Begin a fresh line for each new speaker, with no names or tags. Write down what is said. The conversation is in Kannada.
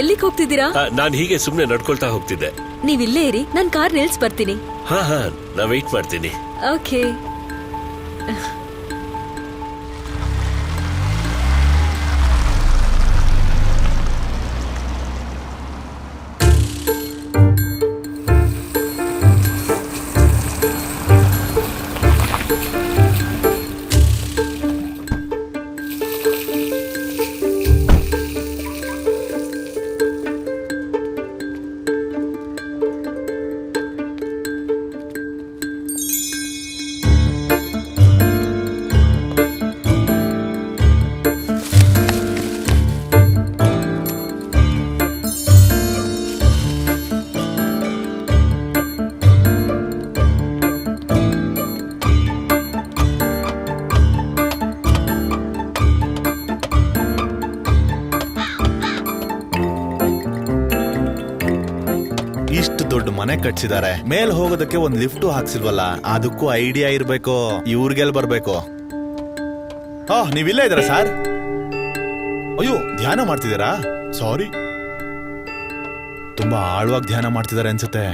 ಎಲ್ಲಿಗೆ ಹೋಗ್ತಿದ್ದೀರಾ?
ನಾನ್ ಹೀಗೆ ಸುಮ್ನೆ ನಡ್ಕೊಳ್ತಾ ಹೋಗ್ತಿದ್ದೆ.
ನೀವಿಲ್ಲೇ ಇರಿ, ನಾನ್ ಕಾರ್ ನಿಲ್ಸ್ ಬರ್ತೀನಿ.
ಹಾ ನಾ ವೆಯ್ಟ್ ಮಾಡ್ತೀನಿ.
ಓಕೆ.
ಇಷ್ಟು ದೊಡ್ಡ ಮನೆ ಕಟ್ಸಿದ್ದಾರೆ, ಮೇಲ್ ಹೋಗೋದಕ್ಕೆ ಒಂದ್ ಲಿಫ್ಟ್ ಹಾಕ್ಸಿಲ್ವಲ್ಲ, ಅದಕ್ಕೂ ಐಡಿಯಾ ಇರ್ಬೇಕು. ಇವ್ರಿಗೆಲ್ ಬರ್ಬೇಕು? ನೀವಿಲ್ಲೇ ಇದ್ದೀರಾ ಸರ್? ಅಯ್ಯೋ, ಧ್ಯಾನ ಮಾಡ್ತಿದ್ದೀರಾ? ಸಾರಿ, ತುಂಬಾ ಆಳವಾಗಿ ಧ್ಯಾನ ಮಾಡ್ತಿದ್ದಾರೆ ಅನ್ಸುತ್ತೆ.